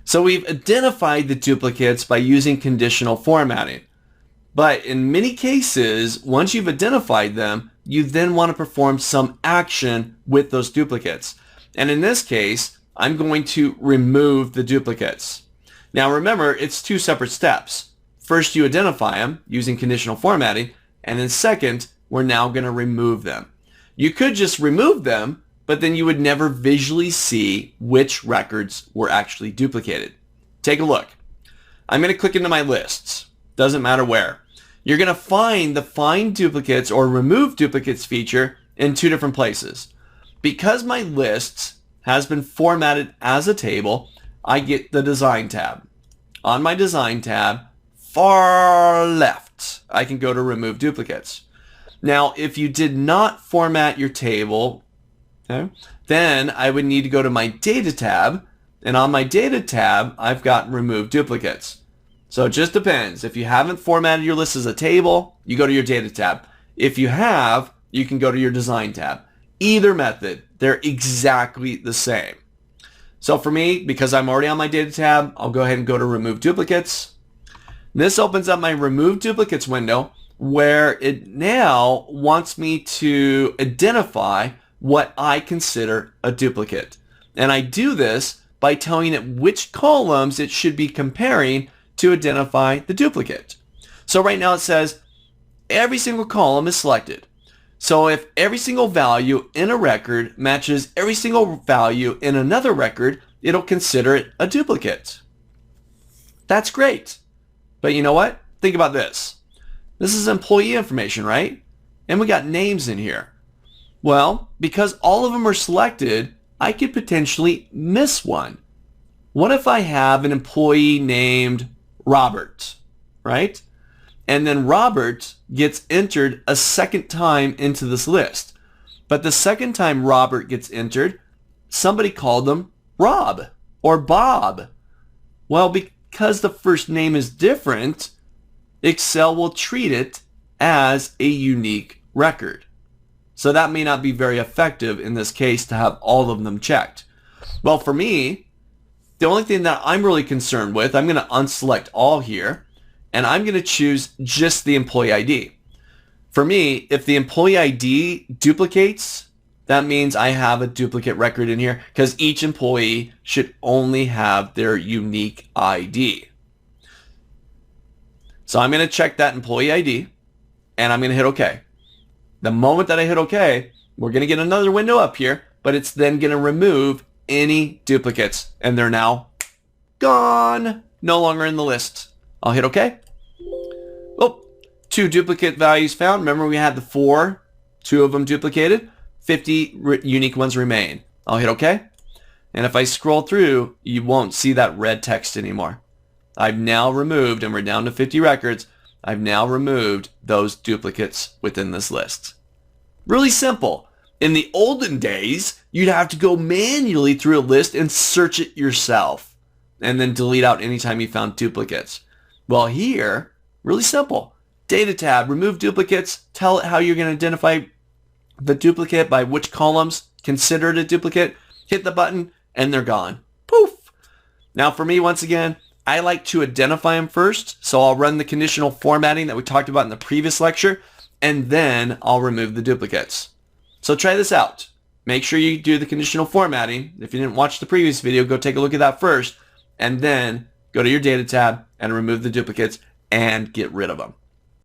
So we've identified the duplicates by using conditional formatting. But in many cases, once you've identified them, you then want to perform some action with those duplicates. And in this case, I'm going to remove the duplicates. Now remember, it's two separate steps. First, you identify them using conditional formatting, and then second, we're now going to remove them. You could just remove them, but then you would never visually see which records were actually duplicated. Take a look. I'm going to click into my lists. Doesn't matter where. You're going to find the Find Duplicates or Remove Duplicates feature in two different places. Because my lists has been formatted as a table, I get the Design tab. On my Design tab, far left, I can go to Remove Duplicates. Now, if you did not format your table, okay, then I would need to go to my Data tab, and on my Data tab, I've got Remove Duplicates. So it just depends. If you haven't formatted your list as a table, you go to your Data tab. If you have, you can go to your Design tab. Either method, they're exactly the same. So for me, because I'm already on my Data tab, I'll go ahead and go to Remove Duplicates. This opens up my Remove Duplicates window where it now wants me to identify what I consider a duplicate. And I do this by telling it which columns it should be comparing to identify the duplicate. So right now it says every single column is selected. So if every single value in a record matches every single value in another record, it'll consider it a duplicate. That's great. But you know what? Think about this. This is employee information, right? And we got names in here. Well, because all of them are selected, I could potentially miss one. What if I have an employee named Robert, right? And then Robert gets entered a second time into this list. But the second time Robert gets entered, somebody called them Rob or Bob. Well, because the first name is different, Excel will treat it as a unique record. So that may not be very effective in this case to have all of them checked. Well, for me, the only thing that I'm really concerned with, I'm going to unselect all here, and I'm going to choose just the employee ID. For me, if the employee ID duplicates, that means I have a duplicate record in here because each employee should only have their unique ID. So I'm going to check that employee ID, and I'm going to hit OK. The moment that I hit OK, we're going to get another window up here, but it's then going to remove any duplicates, and they're now gone, no longer in the list. I'll hit OK. Oh, 2 duplicate values found. Remember we had the 4, 2 of them duplicated, 50 unique ones remain. I'll hit OK. And if I scroll through, you won't see that red text anymore. I've now removed, and we're down to 50 records, I've now removed those duplicates within this list. Really simple. In the olden days, you'd have to go manually through a list and search it yourself, and then delete out anytime you found duplicates. Well, here, really simple. Data tab, remove duplicates, tell it how you're going to identify the duplicate by which columns considered a duplicate, hit the button, and they're gone. Poof! Now for me, once again, I like to identify them first, so I'll run the conditional formatting that we talked about in the previous lecture, and then I'll remove the duplicates. So try this out. Make sure you do the conditional formatting. If you didn't watch the previous video, go take a look at that first, and then go to your Data tab and remove the duplicates and get rid of them.